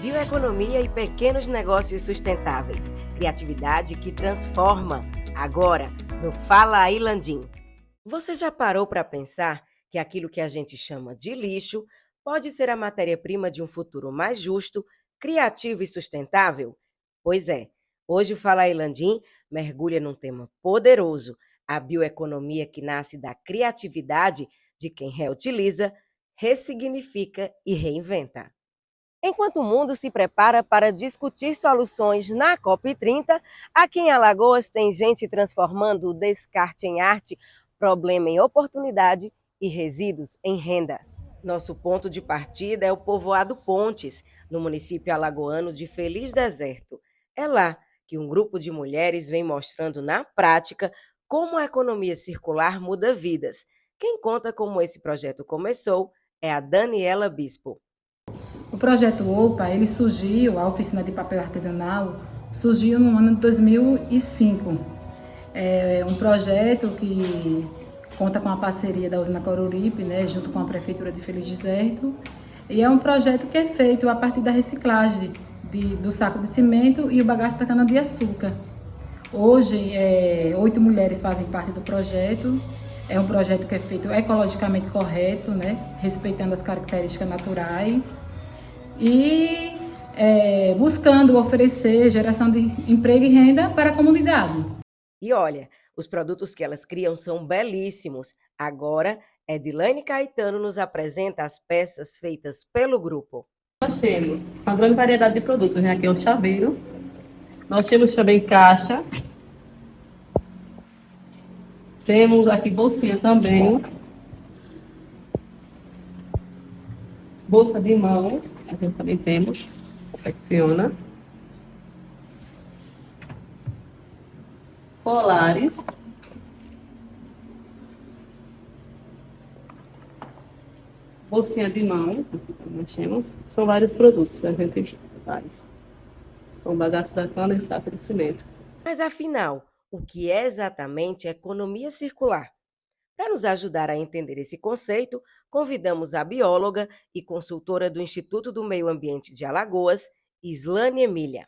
bioeconomia e pequenos negócios sustentáveis. Criatividade que transforma. Agora, no Fala aí Landim. Você já parou para pensar que aquilo que a gente chama de lixo pode ser a matéria-prima de um futuro mais justo, criativo e sustentável? Pois é, hoje o Fala aí Landim mergulha num tema poderoso, a bioeconomia que nasce da criatividade de quem reutiliza, ressignifica e reinventa. Enquanto o mundo se prepara para discutir soluções na COP30, aqui em Alagoas tem gente transformando o descarte em arte, problema em oportunidade e resíduos em renda. Nosso ponto de partida é o povoado Pontes, no município alagoano de Feliz Deserto. É lá que um grupo de mulheres vem mostrando na prática como a economia circular muda vidas. Quem conta como esse projeto começou é a Daniela Bispo. O projeto OPA, ele surgiu, a oficina de papel artesanal, surgiu no ano de 2005. É um projeto que conta com a parceria da usina Coruripe, né, junto com a Prefeitura de Feliz Deserto. E é um projeto que é feito a partir da reciclagem do saco de cimento e o bagaço da cana-de-açúcar. Hoje, 8 mulheres fazem parte do projeto. É um projeto que é feito ecologicamente correto, né, respeitando as características naturais e buscando oferecer geração de emprego e renda para a comunidade. E olha, os produtos que elas criam são belíssimos. Agora, Edilane Caetano nos apresenta as peças feitas pelo grupo. Nós temos uma grande variedade de produtos, né? Aqui é o chaveiro, nós temos também caixa, temos aqui bolsinha também, bolsa de mão, a gente também temos, confecciona, colares, bolsinha de mão, nós temos, são vários produtos que a gente faz, com bagaço da cana e saco de cimento. Mas afinal, o que é exatamente economia circular? Para nos ajudar a entender esse conceito, convidamos a bióloga e consultora do Instituto do Meio Ambiente de Alagoas, Islane Emília.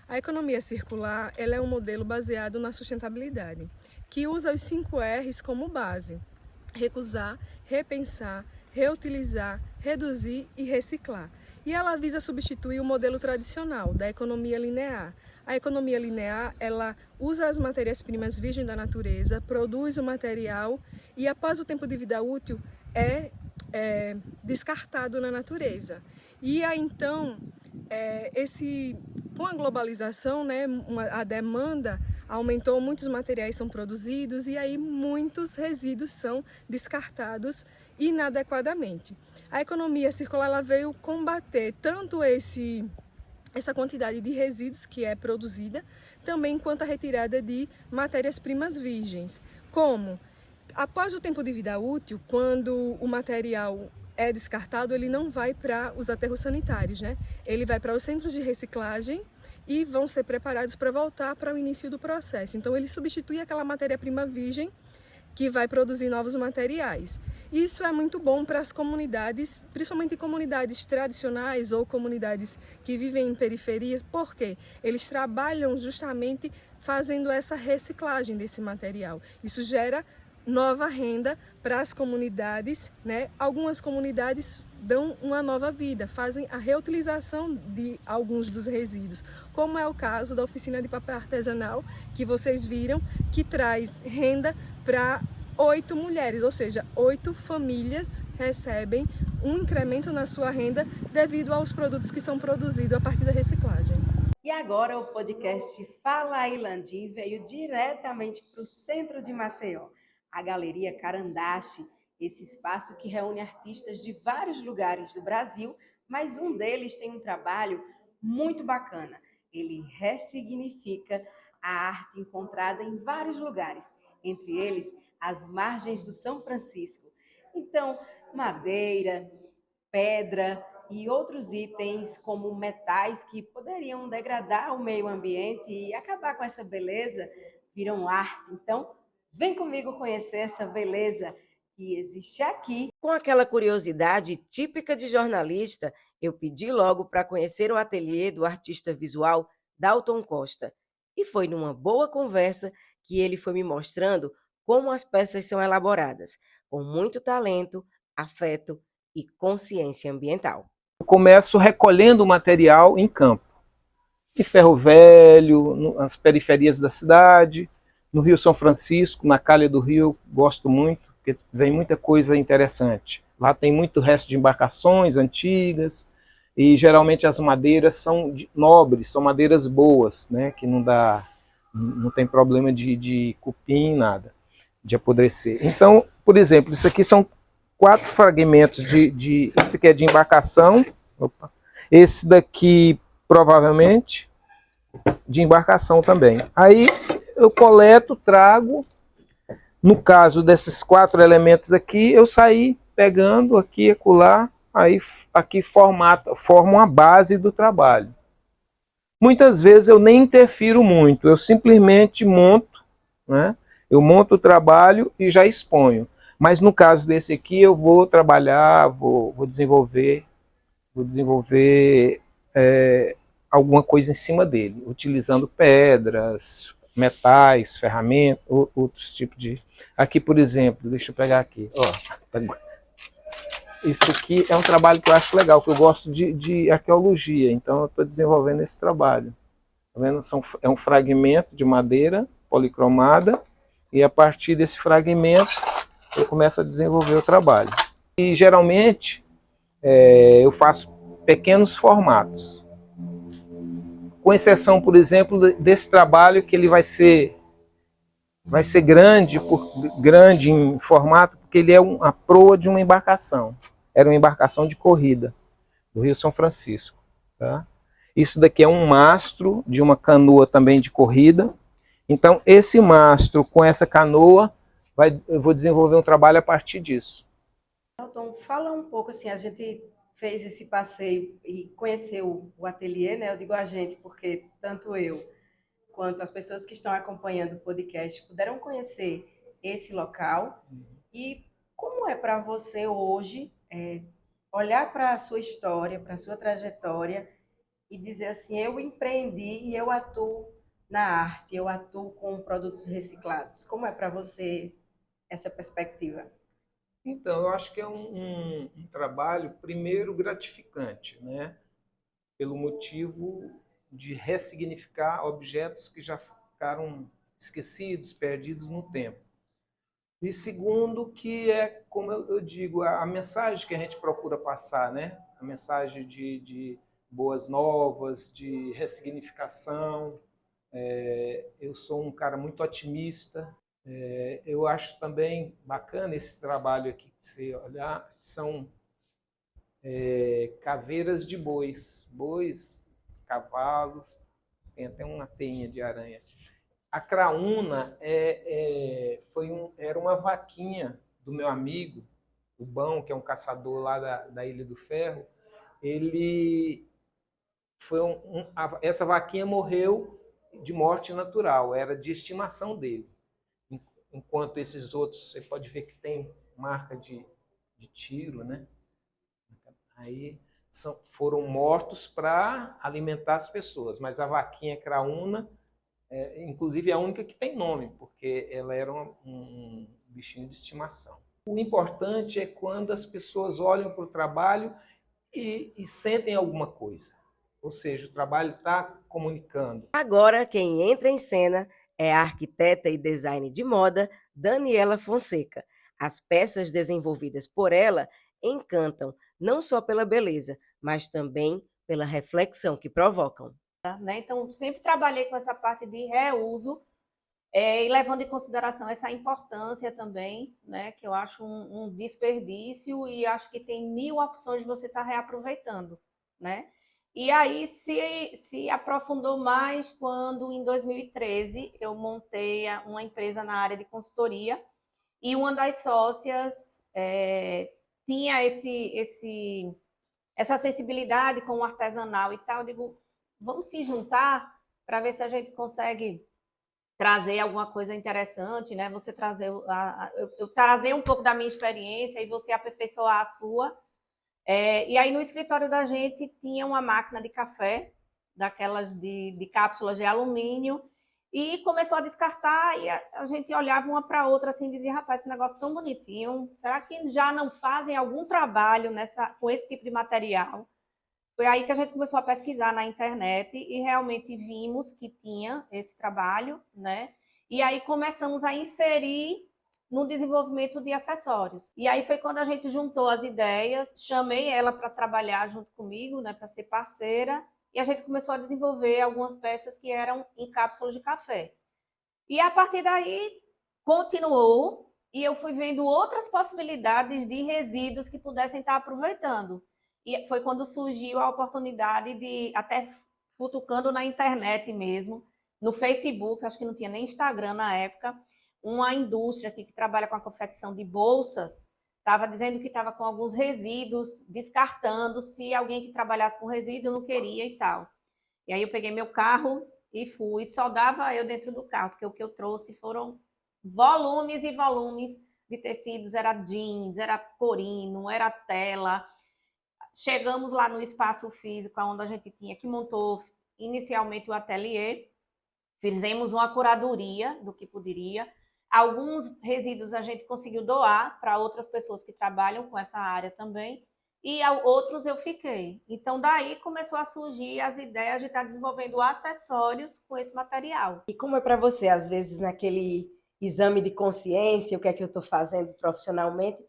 A economia circular ela é um modelo baseado na sustentabilidade, que usa os 5 R's como base: recusar, repensar, reutilizar, reduzir e reciclar. E ela visa substituir o modelo tradicional da economia linear. A economia linear, ela usa as matérias-primas virgens da natureza, produz o material e após o tempo de vida útil é descartado na natureza. E aí então, com a globalização, né, a demanda aumentou, muitos materiais são produzidos e aí muitos resíduos são descartados inadequadamente. A economia circular ela veio combater tanto essa quantidade de resíduos que é produzida, também quanto a retirada de matérias-primas virgens, como após o tempo de vida útil, quando o material é descartado, ele não vai para os aterros sanitários, né? Ele vai para os centros de reciclagem e vão ser preparados para voltar para o início do processo. Então, ele substitui aquela matéria-prima virgem que vai produzir novos materiais. Isso é muito bom para as comunidades, principalmente comunidades tradicionais ou comunidades que vivem em periferias, porque eles trabalham justamente fazendo essa reciclagem desse material. Isso gera nova renda para as comunidades, né? Algumas comunidades dão uma nova vida, fazem a reutilização de alguns dos resíduos, como é o caso da oficina de papel artesanal que vocês viram, que traz renda para 8 mulheres, ou seja, 8 famílias recebem um incremento na sua renda devido aos produtos que são produzidos a partir da reciclagem. E agora o podcast Fala aí Landim veio diretamente para o centro de Maceió, a Galeria Carandache, esse espaço que reúne artistas de vários lugares do Brasil, mas um deles tem um trabalho muito bacana. Ele ressignifica a arte encontrada em vários lugares, entre eles as margens do São Francisco. Então, madeira, pedra e outros itens como metais que poderiam degradar o meio ambiente e acabar com essa beleza, viram arte. Então, vem comigo conhecer essa beleza que existe aqui, com aquela curiosidade típica de jornalista eu pedi logo para conhecer o ateliê do artista visual Dalton Costa. E foi numa boa conversa que ele foi me mostrando como as peças são elaboradas, com muito talento, afeto e consciência ambiental. Eu começo recolhendo o material em campo. Em Ferro Velho, nas periferias da cidade, no Rio São Francisco, na calha do rio, gosto muito, porque vem muita coisa interessante. Lá tem muito resto de embarcações antigas, e geralmente as madeiras são nobres, são madeiras boas, né, que não tem problema de cupim, nada, de apodrecer. Então, por exemplo, isso aqui são 4 fragmentos esse aqui é de embarcação, esse daqui provavelmente de embarcação também. Aí eu coleto, trago, no caso desses 4 elementos aqui, eu saí pegando aqui e acolá, aí aqui forma a base do trabalho. Muitas vezes eu nem interfiro muito, eu simplesmente monto, né? Eu monto o trabalho e já exponho. Mas no caso desse aqui eu vou trabalhar, vou desenvolver alguma coisa em cima dele, utilizando pedras, metais, ferramentas, outros tipos de... Aqui, por exemplo, deixa eu pegar aqui, ó. Isso aqui é um trabalho que eu acho legal, que eu gosto de arqueologia, então eu estou desenvolvendo esse trabalho. Tá vendo? É um fragmento de madeira policromada, e a partir desse fragmento eu começo a desenvolver o trabalho. E geralmente eu faço pequenos formatos. Com exceção, por exemplo, desse trabalho que ele vai ser grande em formato, porque ele é a proa de uma embarcação. Era uma embarcação de corrida do Rio São Francisco. Tá? Isso daqui é um mastro de uma canoa também de corrida. Então, esse mastro com essa canoa, eu vou desenvolver um trabalho a partir disso. Então, fala um pouco, assim, a gente fez esse passeio e conheceu o ateliê, né? Eu digo a gente porque tanto eu quanto as pessoas que estão acompanhando o podcast puderam conhecer esse local. E como é para você hoje olhar para a sua história, para a sua trajetória e dizer assim, eu empreendi e eu atuo na arte, eu atuo com produtos reciclados. Como é para você essa perspectiva? Então, eu acho que é um trabalho, primeiro, gratificante, né? Pelo motivo de ressignificar objetos que já ficaram esquecidos, perdidos no tempo. E segundo, que é, como eu digo, a mensagem que a gente procura passar, né? A mensagem de boas novas, de ressignificação. Eu sou um cara muito otimista. Eu acho também bacana esse trabalho aqui, que você olhar, são caveiras de bois, cavalos, tem até uma teinha de aranha. A craúna era uma vaquinha do meu amigo, o Bão, que é um caçador lá da Ilha do Ferro. Ele foi essa vaquinha morreu de morte natural, era de estimação dele. Enquanto esses outros, você pode ver que tem marca de tiro, né? Aí foram mortos para alimentar as pessoas, mas a vaquinha craúna, inclusive, é a única que tem nome, porque ela era um bichinho de estimação. O importante é quando as pessoas olham para o trabalho e sentem alguma coisa. Ou seja, o trabalho está comunicando. Agora, quem entra em cena é a arquiteta e design de moda Daniela Fonseca. As peças desenvolvidas por ela encantam, não só pela beleza, mas também pela reflexão que provocam. Né? Então, sempre trabalhei com essa parte de reuso e levando em consideração essa importância também, né? Que eu acho um desperdício e acho que tem 1000 opções de você estar reaproveitando, né? E aí se aprofundou mais quando, em 2013, eu montei uma empresa na área de consultoria e uma das sócias tinha essa sensibilidade com o artesanal e tal. Eu digo, vamos se juntar para ver se a gente consegue trazer alguma coisa interessante, né? Você trazer eu trazer um pouco da minha experiência e você aperfeiçoar a sua. E aí no escritório da gente tinha uma máquina de café, daquelas de cápsulas de alumínio, e começou a descartar, e a gente olhava uma para outra assim e dizia, rapaz, esse negócio tão bonitinho, será que já não fazem algum trabalho com esse tipo de material? Foi aí que a gente começou a pesquisar na internet e realmente vimos que tinha esse trabalho, né? E aí começamos a inserir no desenvolvimento de acessórios. E aí foi quando a gente juntou as ideias, chamei ela para trabalhar junto comigo, né, para ser parceira, e a gente começou a desenvolver algumas peças que eram em cápsulas de café. E a partir daí continuou e eu fui vendo outras possibilidades de resíduos que pudessem estar aproveitando. E foi quando surgiu a oportunidade de, até futucando na internet mesmo, no Facebook, acho que não tinha nem Instagram na época, uma indústria aqui que trabalha com a confecção de bolsas estava dizendo que estava com alguns resíduos, descartando se alguém que trabalhasse com resíduo não queria e tal. E aí eu peguei meu carro e fui, só dava eu dentro do carro, porque o que eu trouxe foram volumes e volumes de tecidos, era jeans, era corino, era tela. Chegamos lá no espaço físico, onde a gente tinha que montou inicialmente o ateliê, fizemos uma curadoria do que poderia. Alguns resíduos a gente conseguiu doar para outras pessoas que trabalham com essa área também, e outros eu fiquei. Então, daí começou a surgir as ideias de estar desenvolvendo acessórios com esse material. E como é para você, às vezes, naquele exame de consciência, o que é que eu estou fazendo profissionalmente,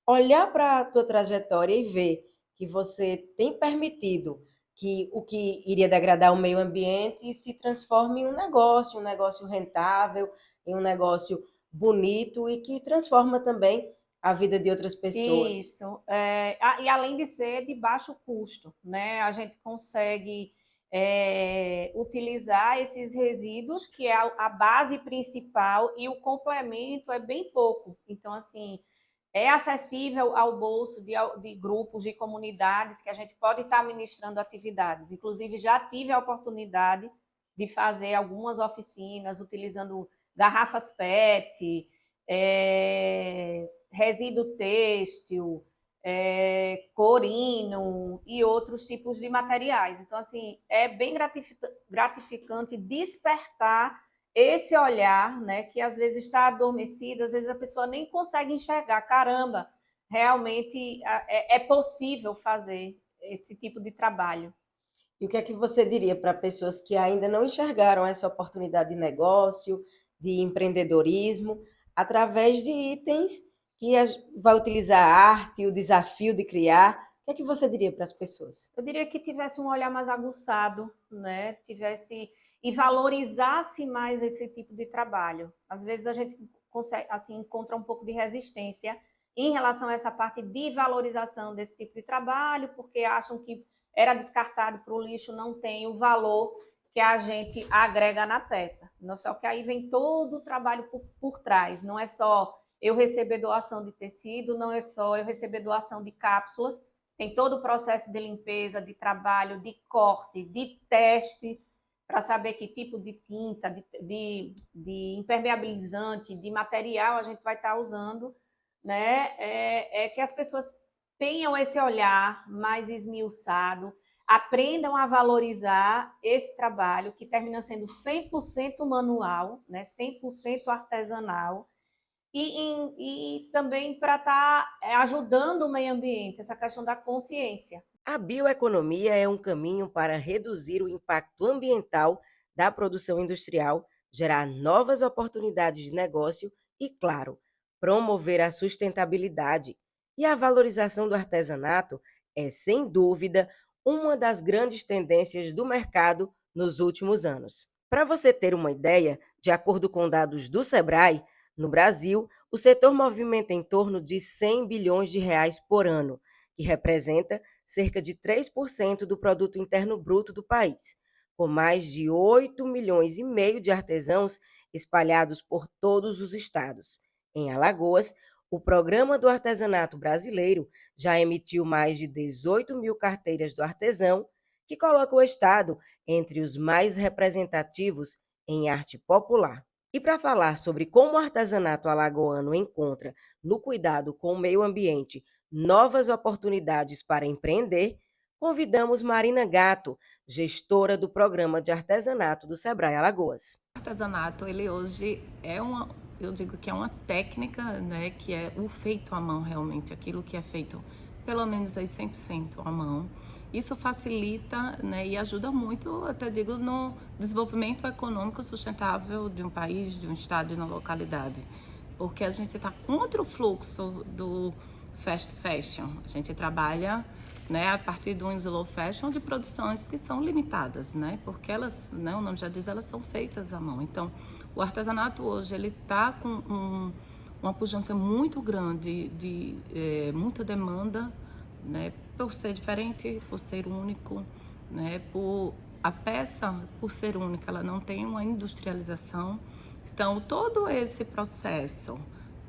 olhar para a tua trajetória e ver que você tem permitido que o que iria degradar o meio ambiente se transforme em um negócio rentável, em um negócio bonito e que transforma também a vida de outras pessoas. Isso. E além de ser de baixo custo, né? A gente consegue utilizar esses resíduos, que é a base principal, e o complemento é bem pouco. Então, assim, é acessível ao bolso de grupos, de comunidades, que a gente pode estar ministrando atividades. Inclusive, já tive a oportunidade de fazer algumas oficinas utilizando garrafas PET, resíduo têxtil, corino e outros tipos de materiais. Então, assim, é bem gratificante despertar esse olhar, né, que às vezes está adormecido, às vezes a pessoa nem consegue enxergar. Caramba, realmente é possível fazer esse tipo de trabalho. E o que é que você diria para pessoas que ainda não enxergaram essa oportunidade de negócio, de empreendedorismo, através de itens que vai utilizar a arte, o desafio de criar? O que é que você diria para as pessoas? Eu diria que tivesse um olhar mais aguçado, né? Tivesse e valorizasse mais esse tipo de trabalho. Às vezes a gente consegue, assim, encontra um pouco de resistência em relação a essa parte de valorização desse tipo de trabalho, porque acham que era descartado para o lixo, não tem o valor que a gente agrega na peça. Não só que aí vem todo o trabalho por trás, não é só eu receber doação de tecido, não é só eu receber doação de cápsulas, tem todo o processo de limpeza, de trabalho, de corte, de testes, para saber que tipo de tinta, de impermeabilizante, de material a gente vai estar usando, né? Que as pessoas tenham esse olhar mais esmiuçado, aprendam a valorizar esse trabalho, que termina sendo 100% manual, né? 100% artesanal, e também para estar ajudando o meio ambiente, essa questão da consciência. A bioeconomia é um caminho para reduzir o impacto ambiental da produção industrial, gerar novas oportunidades de negócio e, claro, promover a sustentabilidade. E a valorização do artesanato é, sem dúvida, uma das grandes tendências do mercado nos últimos anos. Para você ter uma ideia, de acordo com dados do Sebrae, no Brasil, o setor movimenta em torno de 100 bilhões de reais por ano, que representa cerca de 3% do produto interno bruto do país, com mais de 8 milhões e meio de artesãos espalhados por todos os estados. Em Alagoas, o Programa do Artesanato Brasileiro já emitiu mais de 18 mil carteiras do artesão, que coloca o estado entre os mais representativos em arte popular. E para falar sobre como o artesanato alagoano encontra no cuidado com o meio ambiente novas oportunidades para empreender, convidamos Marina Gato, gestora do Programa de Artesanato do Sebrae Alagoas. O artesanato, ele hoje eu digo que é uma técnica, né, que é o feito à mão realmente, aquilo que é feito pelo menos aí 100% à mão. Isso facilita, né, e ajuda muito, até digo, no desenvolvimento econômico sustentável de um país, de um estado e uma localidade. Porque a gente está contra o fluxo do fast fashion. A gente trabalha, né, a partir de um slow fashion de produções que são limitadas, né, porque elas, né, o nome já diz, elas são feitas à mão. Então, o artesanato hoje ele está com uma pujança muito grande de muita demanda, né, por ser diferente, por ser único, né, a peça, por ser única, ela não tem uma industrialização. Então, todo esse processo,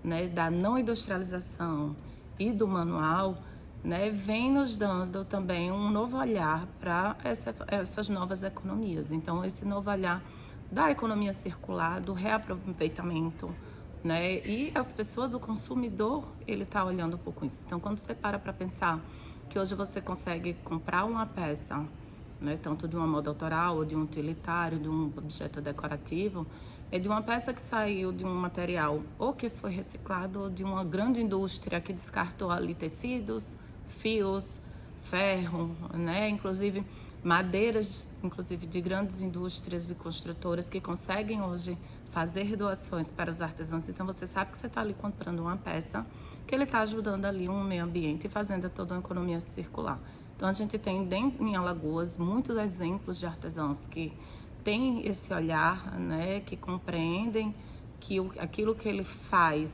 né, da não industrialização e do manual, né, vem nos dando também um novo olhar para essas novas economias. Então, esse novo olhar da economia circular, do reaproveitamento, né, e as pessoas, o consumidor, ele está olhando um pouco isso. Então, quando você para pensar que hoje você consegue comprar uma peça, né, tanto de uma moda autoral, ou de um utilitário, de um objeto decorativo, é de uma peça que saiu de um material ou que foi reciclado, ou de uma grande indústria que descartou ali tecidos, fios, ferro, né, inclusive madeiras, inclusive de grandes indústrias e construtoras que conseguem hoje fazer doações para os artesãos. Então você sabe que você está ali comprando uma peça que ele está ajudando ali um meio ambiente e fazendo toda uma economia circular. Então a gente tem em Alagoas muitos exemplos de artesãos que têm esse olhar, né, que compreendem que aquilo que ele faz,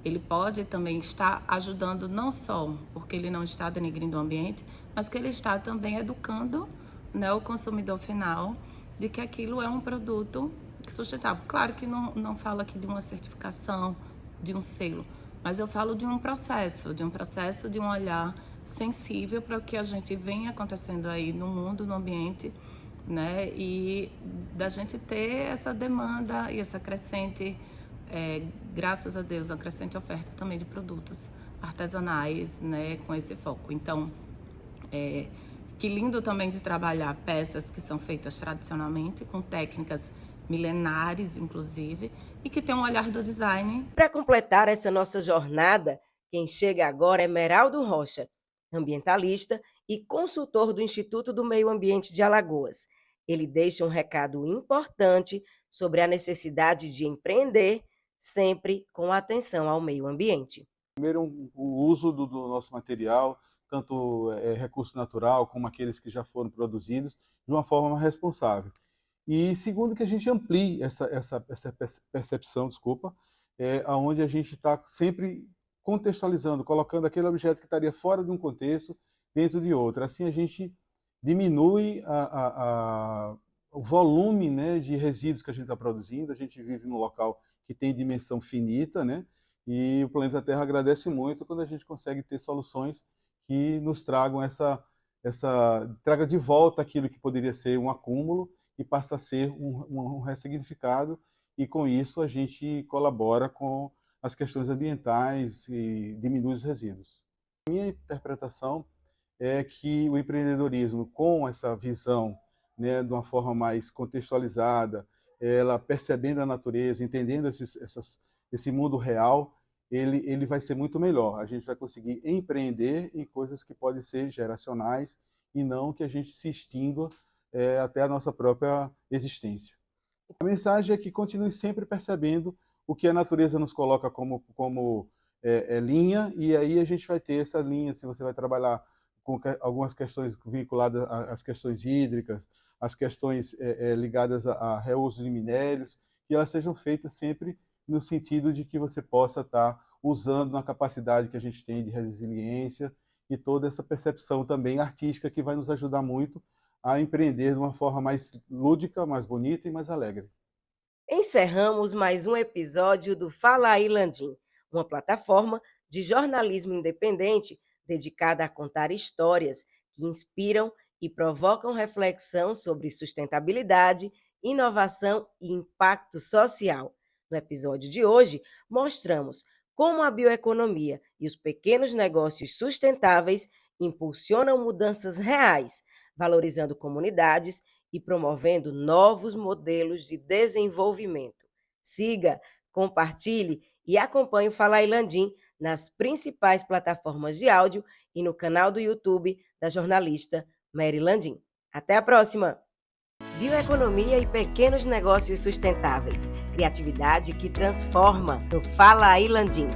ele pode também estar ajudando não só porque ele não está denegrindo o ambiente, mas que ele está também educando, né, o consumidor final de que aquilo é um produto sustentável. Claro que não falo aqui de uma certificação, de um selo, mas eu falo de um processo, de um olhar sensível para o que a gente vem acontecendo aí no mundo, no ambiente, né, e da gente ter essa demanda e essa crescente, graças a Deus, a crescente oferta também de produtos artesanais, né, com esse foco. Então, que lindo também de trabalhar peças que são feitas tradicionalmente, com técnicas milenares, inclusive, e que tem um olhar do design. Para completar essa nossa jornada, quem chega agora é Meraldo Rocha, ambientalista e consultor do Instituto do Meio Ambiente de Alagoas. Ele deixa um recado importante sobre a necessidade de empreender sempre com atenção ao meio ambiente. Primeiro, o uso do nosso material, tanto recurso natural como aqueles que já foram produzidos, de uma forma mais responsável. E segundo, que a gente amplie essa percepção, aonde a gente está sempre contextualizando, colocando aquele objeto que estaria fora de um contexto dentro de outro. Assim a gente diminui o volume, né, de resíduos que a gente está produzindo. A gente vive num local que tem dimensão finita, né? E o planeta Terra agradece muito quando a gente consegue ter soluções que nos tragam traga de volta aquilo que poderia ser um acúmulo e passa a ser um ressignificado, e com isso a gente colabora com as questões ambientais e diminui os resíduos. A minha interpretação é que o empreendedorismo, com essa visão, né, de uma forma mais contextualizada, ela percebendo a natureza, entendendo esse mundo real, ele vai ser muito melhor. A gente vai conseguir empreender em coisas que podem ser geracionais e não que a gente se extingua até a nossa própria existência. A mensagem é que continue sempre percebendo o que a natureza nos coloca como linha, e aí a gente vai ter essa linha. Se você vai trabalhar com algumas questões vinculadas às questões hídricas, às questões ligadas a reuso de minérios, que elas sejam feitas sempre no sentido de que você possa estar usando na capacidade que a gente tem de resiliência e toda essa percepção também artística que vai nos ajudar muito a empreender de uma forma mais lúdica, mais bonita e mais alegre. Encerramos mais um episódio do Fala Aí Landim, uma plataforma de jornalismo independente dedicada a contar histórias que inspiram e provocam reflexão sobre sustentabilidade, inovação e impacto social. No episódio de hoje, mostramos como a bioeconomia e os pequenos negócios sustentáveis impulsionam mudanças reais, valorizando comunidades e promovendo novos modelos de desenvolvimento. Siga, compartilhe e acompanhe o Fala Ilandim nas principais plataformas de áudio e no canal do YouTube da jornalista Mary Landim. Até a próxima! Bioeconomia e pequenos negócios sustentáveis. Criatividade que transforma no Fala Ilandim.